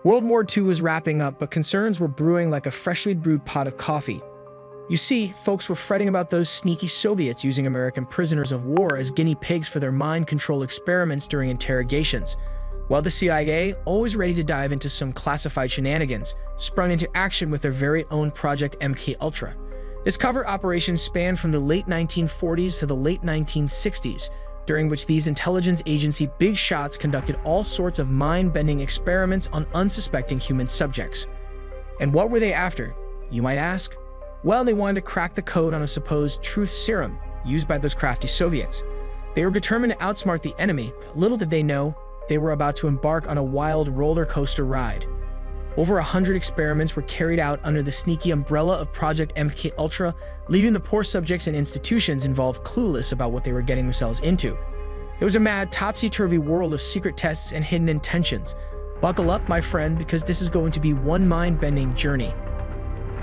World War II was wrapping up, but concerns were brewing like a freshly brewed pot of coffee. You see, folks were fretting about those sneaky Soviets using American prisoners of war as guinea pigs for their mind control experiments during interrogations, while the CIA, always ready to dive into some classified shenanigans, sprung into action with their very own Project M.K. Ultra. This covert operation spanned from the late 1940s to the late 1960s, during which these intelligence agency big shots conducted all sorts of mind-bending experiments on unsuspecting human subjects. And what were they after, you might ask? Well, they wanted to crack the code on a supposed truth serum used by those crafty Soviets. They were determined to outsmart the enemy. Little did they know, they were about to embark on a wild roller coaster ride. Over 100 experiments were carried out under the sneaky umbrella of Project M.K. Ultra, leaving the poor subjects and institutions involved clueless about what they were getting themselves into. It was a mad, topsy-turvy world of secret tests and hidden intentions. Buckle up, my friend, because this is going to be one mind-bending journey.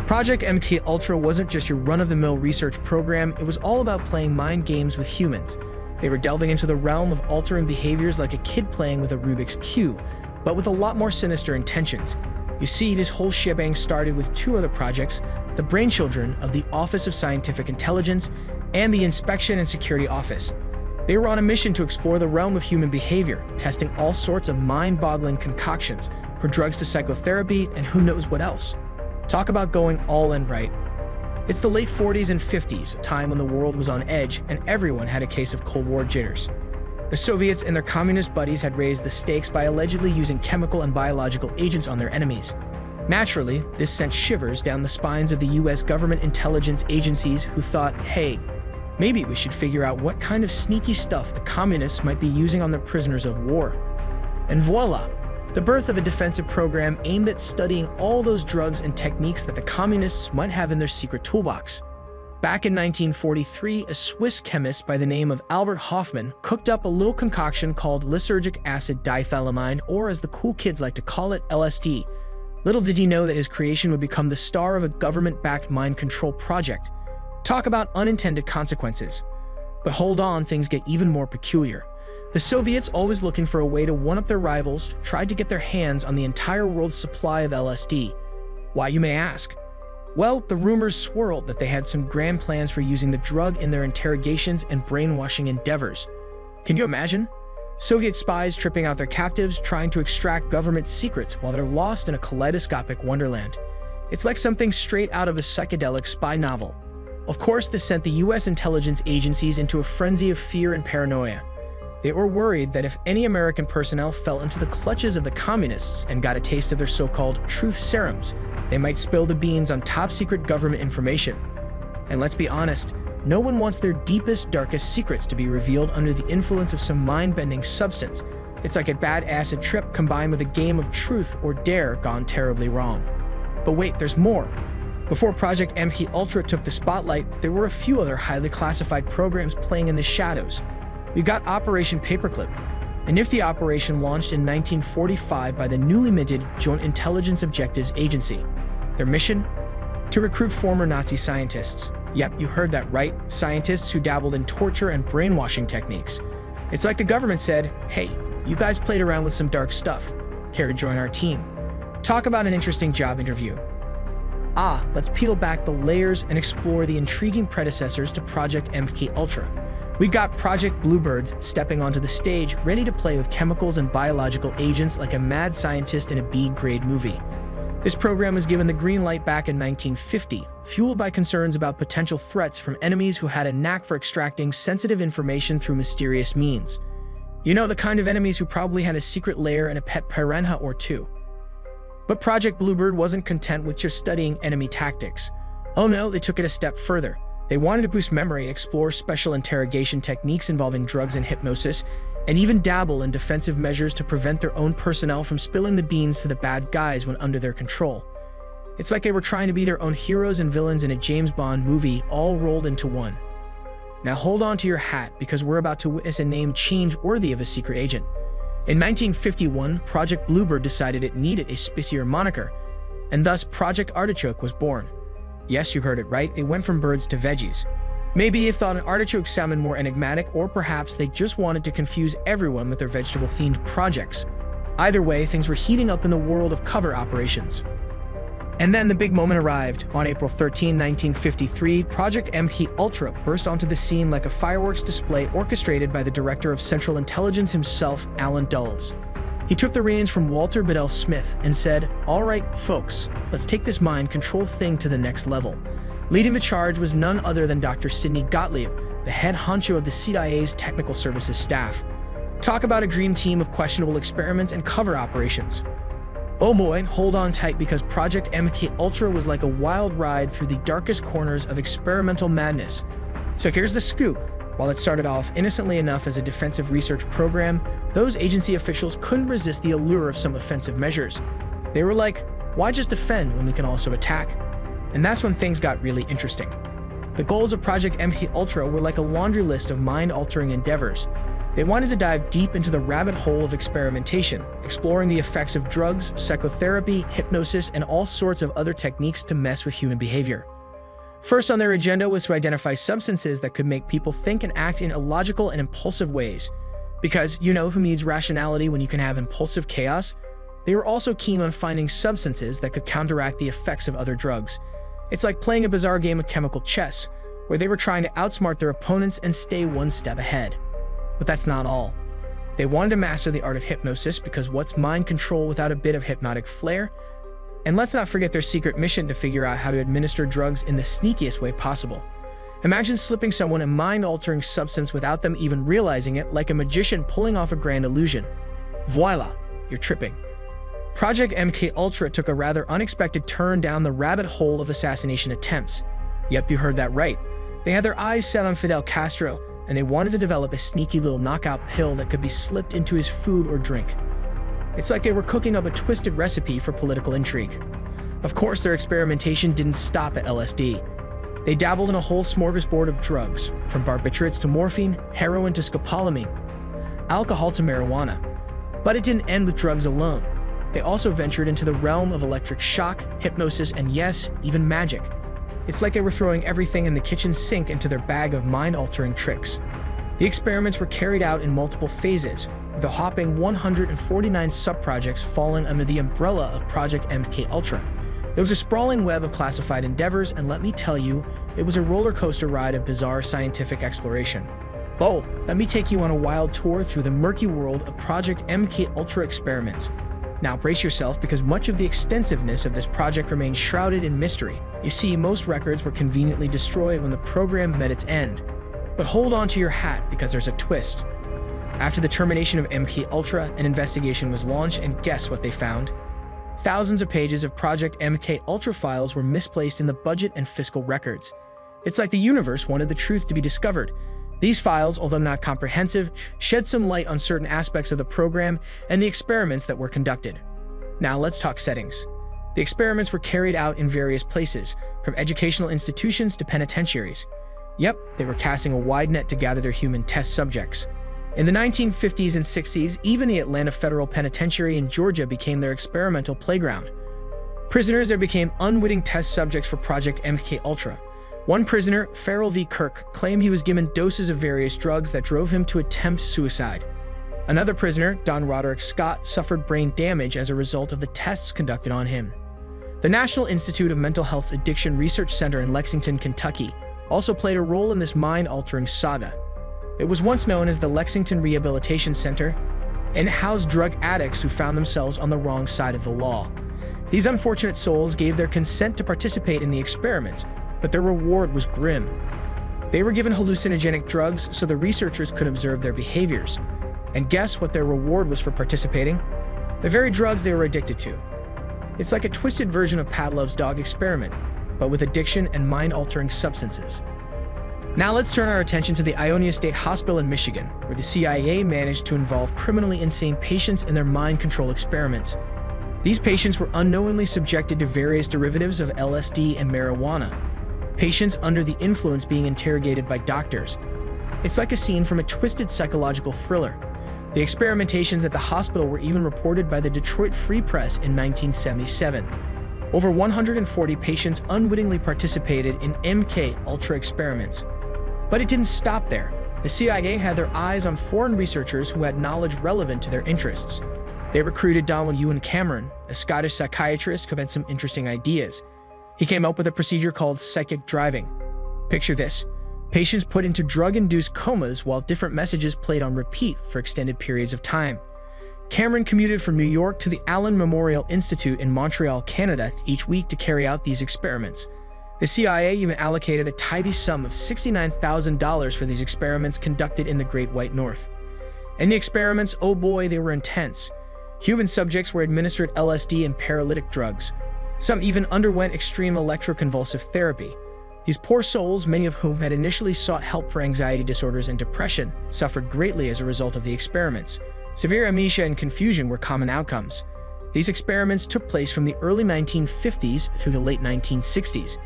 Project M.K. Ultra wasn't just your run-of-the-mill research program, it was all about playing mind games with humans. They were delving into the realm of altering behaviors like a kid playing with a Rubik's Cube, but with a lot more sinister intentions. You see, this whole shebang started with two other projects, the brainchildren of the Office of Scientific Intelligence and the Inspection and Security Office. They were on a mission to explore the realm of human behavior, testing all sorts of mind-boggling concoctions, from drugs to psychotherapy and who knows what else. Talk about going all in, right? It's the late 40s and 50s, a time when the world was on edge and everyone had a case of Cold War jitters. The Soviets and their communist buddies had raised the stakes by allegedly using chemical and biological agents on their enemies. Naturally, this sent shivers down the spines of the US government intelligence agencies who thought, hey, maybe we should figure out what kind of sneaky stuff the communists might be using on their prisoners of war. And voila, the birth of a defensive program aimed at studying all those drugs and techniques that the communists might have in their secret toolbox. Back in 1943, a Swiss chemist by the name of Albert Hofmann cooked up a little concoction called lysergic acid diphenhydramine, or as the cool kids like to call it, LSD. Little did he know that his creation would become the star of a government-backed mind control project. Talk about unintended consequences. But hold on, things get even more peculiar. The Soviets, always looking for a way to one-up their rivals, tried to get their hands on the entire world's supply of LSD. Why, you may ask? Well, the rumors swirled that they had some grand plans for using the drug in their interrogations and brainwashing endeavors. Can you imagine? Soviet spies tripping out their captives, trying to extract government secrets while they're lost in a kaleidoscopic wonderland. It's like something straight out of a psychedelic spy novel. Of course, this sent the US intelligence agencies into a frenzy of fear and paranoia. They were worried that if any American personnel fell into the clutches of the communists and got a taste of their so-called truth serums, they might spill the beans on top-secret government information. And let's be honest, no one wants their deepest, darkest secrets to be revealed under the influence of some mind-bending substance. It's like a bad acid trip combined with a game of truth or dare gone terribly wrong. But wait, there's more. Before Project M.K. Ultra took the spotlight, there were a few other highly classified programs playing in the shadows. We got Operation Paperclip, a nifty operation launched in 1945 by the newly minted Joint Intelligence Objectives Agency. Their mission? To recruit former Nazi scientists. Yep, you heard that right, scientists who dabbled in torture and brainwashing techniques. It's like the government said, hey, you guys played around with some dark stuff. Care to join our team? Talk about an interesting job interview. Let's peel back the layers and explore the intriguing predecessors to Project M.K. Ultra. We got Project Bluebirds stepping onto the stage, ready to play with chemicals and biological agents like a mad scientist in a B-grade movie. This program was given the green light back in 1950, fueled by concerns about potential threats from enemies who had a knack for extracting sensitive information through mysterious means. You know, the kind of enemies who probably had a secret lair and a pet piranha or two. But Project Bluebird wasn't content with just studying enemy tactics. Oh no, they took it a step further. They wanted to boost memory, explore special interrogation techniques involving drugs and hypnosis, and even dabble in defensive measures to prevent their own personnel from spilling the beans to the bad guys when under their control. It's like they were trying to be their own heroes and villains in a James Bond movie, all rolled into one. Now hold on to your hat, because we're about to witness a name change worthy of a secret agent. In 1951, Project Bluebird decided it needed a spicier moniker, and thus Project Artichoke was born. Yes, you heard it right, it went from birds to veggies. Maybe you thought an artichoke sounded more enigmatic, or perhaps they just wanted to confuse everyone with their vegetable-themed projects. Either way, things were heating up in the world of cover operations. And then the big moment arrived. On April 13, 1953, Project M.K Ultra burst onto the scene like a fireworks display orchestrated by the director of Central Intelligence himself, Alan Dulles. He took the reins from Walter Bedell Smith and said, "All right, folks, let's take this mind control thing to the next level." Leading the charge was none other than Dr. Sidney Gottlieb, the head honcho of the CIA's technical services staff. Talk about a dream team of questionable experiments and cover operations. Oh boy, hold on tight, because Project M.K Ultra was like a wild ride through the darkest corners of experimental madness. So here's the scoop. While it started off innocently enough as a defensive research program, those agency officials couldn't resist the allure of some offensive measures. They were like, why just defend when we can also attack? And that's when things got really interesting. The goals of Project M.K Ultra were like a laundry list of mind-altering endeavors. They wanted to dive deep into the rabbit hole of experimentation, exploring the effects of drugs, psychotherapy, hypnosis, and all sorts of other techniques to mess with human behavior. First on their agenda was to identify substances that could make people think and act in illogical and impulsive ways. Because, you know who needs rationality when you can have impulsive chaos? They were also keen on finding substances that could counteract the effects of other drugs. It's like playing a bizarre game of chemical chess, where they were trying to outsmart their opponents and stay one step ahead. But that's not all. They wanted to master the art of hypnosis, because what's mind control without a bit of hypnotic flair? And let's not forget their secret mission to figure out how to administer drugs in the sneakiest way possible. Imagine slipping someone a mind-altering substance without them even realizing it, like a magician pulling off a grand illusion. Voila, you're tripping. Project M.K Ultra took a rather unexpected turn down the rabbit hole of assassination attempts. Yep, you heard that right. They had their eyes set on Fidel Castro, and they wanted to develop a sneaky little knockout pill that could be slipped into his food or drink. It's like they were cooking up a twisted recipe for political intrigue. Of course, their experimentation didn't stop at LSD. They dabbled in a whole smorgasbord of drugs, from barbiturates to morphine, heroin to scopolamine, alcohol to marijuana. But it didn't end with drugs alone. They also ventured into the realm of electric shock, hypnosis, and yes, even magic. It's like they were throwing everything in the kitchen sink into their bag of mind-altering tricks. The experiments were carried out in multiple phases, with a whopping 149 sub-projects falling under the umbrella of Project M.K Ultra. There was a sprawling web of classified endeavors, and let me tell you, it was a roller coaster ride of bizarre scientific exploration. Oh, let me take you on a wild tour through the murky world of Project M.K Ultra experiments. Now brace yourself, because much of the extensiveness of this project remains shrouded in mystery. You see, most records were conveniently destroyed when the program met its end. But hold on to your hat, because there's a twist. After the termination of M.K Ultra, an investigation was launched, and guess what they found? Thousands of pages of Project M.K Ultra files were misplaced in the budget and fiscal records. It's like the universe wanted the truth to be discovered. These files, although not comprehensive, shed some light on certain aspects of the program and the experiments that were conducted. Now let's talk settings. The experiments were carried out in various places, from educational institutions to penitentiaries. Yep, they were casting a wide net to gather their human test subjects. In the 1950s and 60s, even the Atlanta Federal Penitentiary in Georgia became their experimental playground. Prisoners there became unwitting test subjects for Project M.K Ultra. One prisoner, Farrell V. Kirk, claimed he was given doses of various drugs that drove him to attempt suicide. Another prisoner, Don Roderick Scott, suffered brain damage as a result of the tests conducted on him. The National Institute of Mental Health's Addiction Research Center in Lexington, Kentucky, also played a role in this mind-altering saga. It was once known as the Lexington Rehabilitation Center, and housed drug addicts who found themselves on the wrong side of the law. These unfortunate souls gave their consent to participate in the experiments, but their reward was grim. They were given hallucinogenic drugs so the researchers could observe their behaviors. And guess what their reward was for participating? The very drugs they were addicted to. It's like a twisted version of Pavlov's dog experiment, but with addiction and mind-altering substances. Now let's turn our attention to the Ionia State Hospital in Michigan, where the CIA managed to involve criminally insane patients in their mind control experiments. These patients were unknowingly subjected to various derivatives of LSD and marijuana. Patients under the influence being interrogated by doctors. It's like a scene from a twisted psychological thriller. The experimentations at the hospital were even reported by the Detroit Free Press in 1977. Over 140 patients unwittingly participated in MK Ultra experiments. But it didn't stop there. The CIA had their eyes on foreign researchers who had knowledge relevant to their interests. They recruited Donald Ewan Cameron, a Scottish psychiatrist who had some interesting ideas. He came up with a procedure called psychic driving. Picture this: patients put into drug-induced comas while different messages played on repeat for extended periods of time. Cameron commuted from New York to the Allen Memorial Institute in Montreal, Canada, each week to carry out these experiments. The CIA even allocated a tidy sum of $69,000 for these experiments conducted in the Great White North. And the experiments, oh boy, they were intense. Human subjects were administered LSD and paralytic drugs. Some even underwent extreme electroconvulsive therapy. These poor souls, many of whom had initially sought help for anxiety disorders and depression, suffered greatly as a result of the experiments. Severe amnesia and confusion were common outcomes. These experiments took place from the early 1950s through the late 1960s.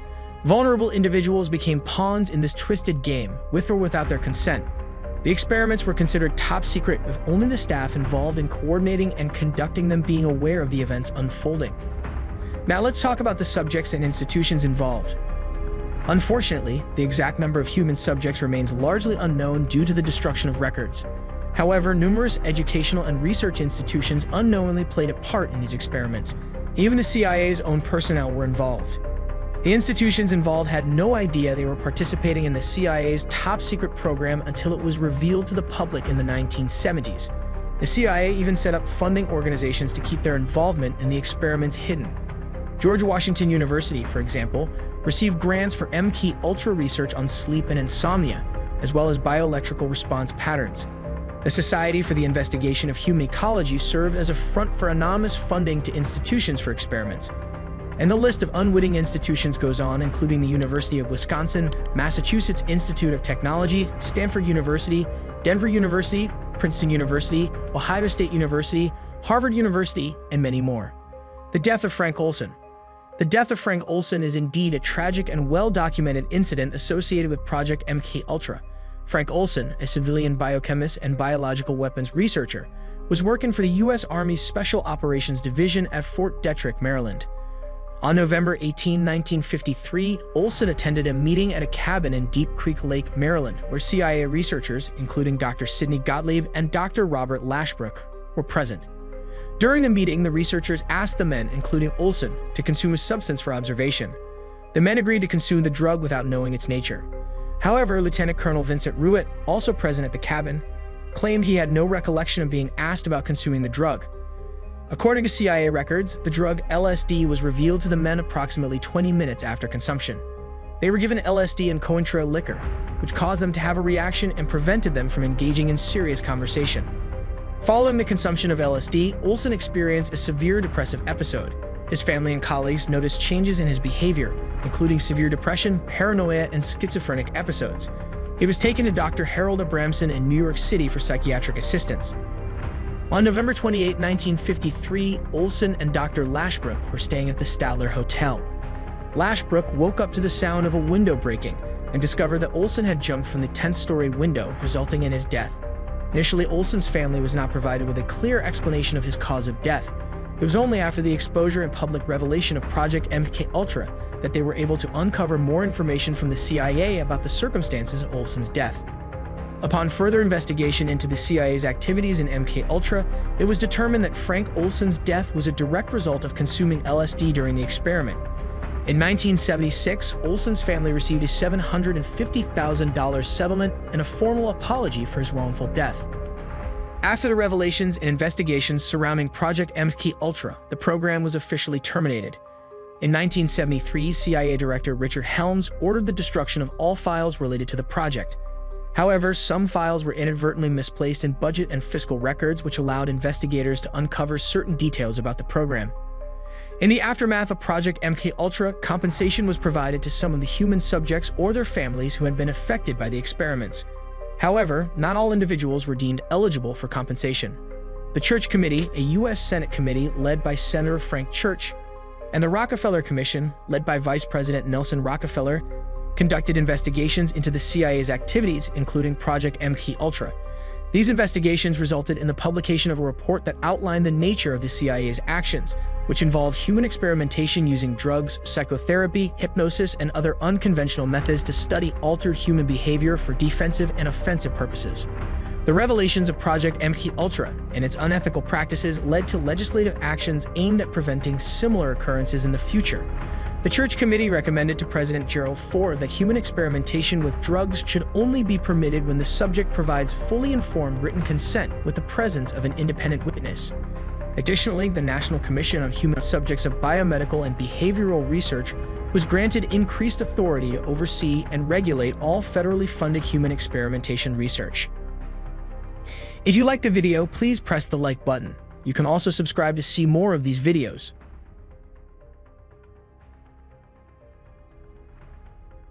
Vulnerable individuals became pawns in this twisted game, with or without their consent. The experiments were considered top secret, with only the staff involved in coordinating and conducting them being aware of the events unfolding. Now let's talk about the subjects and institutions involved. Unfortunately, the exact number of human subjects remains largely unknown due to the destruction of records. However, numerous educational and research institutions unknowingly played a part in these experiments. Even the CIA's own personnel were involved. The institutions involved had no idea they were participating in the CIA's top-secret program until it was revealed to the public in the 1970s. The CIA even set up funding organizations to keep their involvement in the experiments hidden. George Washington University, for example, received grants for M.K. Ultra research on sleep and insomnia, as well as bioelectrical response patterns. The Society for the Investigation of Human Ecology served as a front for anonymous funding to institutions for experiments. And the list of unwitting institutions goes on, including the University of Wisconsin, Massachusetts Institute of Technology, Stanford University, Denver University, Princeton University, Ohio State University, Harvard University, and many more. The death of Frank Olson. The death of Frank Olson is indeed a tragic and well-documented incident associated with Project M.K. Ultra. Frank Olson, a civilian biochemist and biological weapons researcher, was working for the U.S. Army's Special Operations Division at Fort Detrick, Maryland. On November 18, 1953, Olson attended a meeting at a cabin in Deep Creek Lake, Maryland, where CIA researchers, including Dr. Sidney Gottlieb and Dr. Robert Lashbrook, were present. During the meeting, the researchers asked the men, including Olson, to consume a substance for observation. The men agreed to consume the drug without knowing its nature. However, Lieutenant Colonel Vincent Ruett, also present at the cabin, claimed he had no recollection of being asked about consuming the drug. According to CIA records, the drug LSD was revealed to the men approximately 20 minutes after consumption. They were given LSD and Cointreau liquor, which caused them to have a reaction and prevented them from engaging in serious conversation. Following the consumption of LSD, Olson experienced a severe depressive episode. His family and colleagues noticed changes in his behavior, including severe depression, paranoia, and schizophrenic episodes. He was taken to Dr. Harold Abramson in New York City for psychiatric assistance. On November 28, 1953, Olson and Dr. Lashbrook were staying at the Statler Hotel. Lashbrook woke up to the sound of a window breaking and discovered that Olson had jumped from the 10th-story window, resulting in his death. Initially, Olson's family was not provided with a clear explanation of his cause of death. It was only after the exposure and public revelation of Project M.K. Ultra that they were able to uncover more information from the CIA about the circumstances of Olson's death. Upon further investigation into the CIA's activities in MK Ultra, it was determined that Frank Olson's death was a direct result of consuming LSD during the experiment. In 1976, Olson's family received a $750,000 settlement and a formal apology for his wrongful death. After the revelations and investigations surrounding Project M.K. Ultra, the program was officially terminated. In 1973, CIA Director Richard Helms ordered the destruction of all files related to the project. However, some files were inadvertently misplaced in budget and fiscal records, which allowed investigators to uncover certain details about the program. In the aftermath of Project M.K. Ultra, compensation was provided to some of the human subjects or their families who had been affected by the experiments. However, not all individuals were deemed eligible for compensation. The Church Committee, a U.S. Senate committee led by Senator Frank Church, and the Rockefeller Commission, led by Vice President Nelson Rockefeller, conducted investigations into the CIA's activities, including Project M.K. Ultra. These investigations resulted in the publication of a report that outlined the nature of the CIA's actions, which involved human experimentation using drugs, psychotherapy, hypnosis, and other unconventional methods to study altered human behavior for defensive and offensive purposes. The revelations of Project M.K and its unethical practices led to legislative actions aimed at preventing similar occurrences in the future. The Church Committee recommended to President Gerald Ford that human experimentation with drugs should only be permitted when the subject provides fully informed written consent with the presence of an independent witness. Additionally, the National Commission on Human Subjects of Biomedical and Behavioral Research was granted increased authority to oversee and regulate all federally funded human experimentation research. If you liked the video, please press the like button. You can also subscribe to see more of these videos.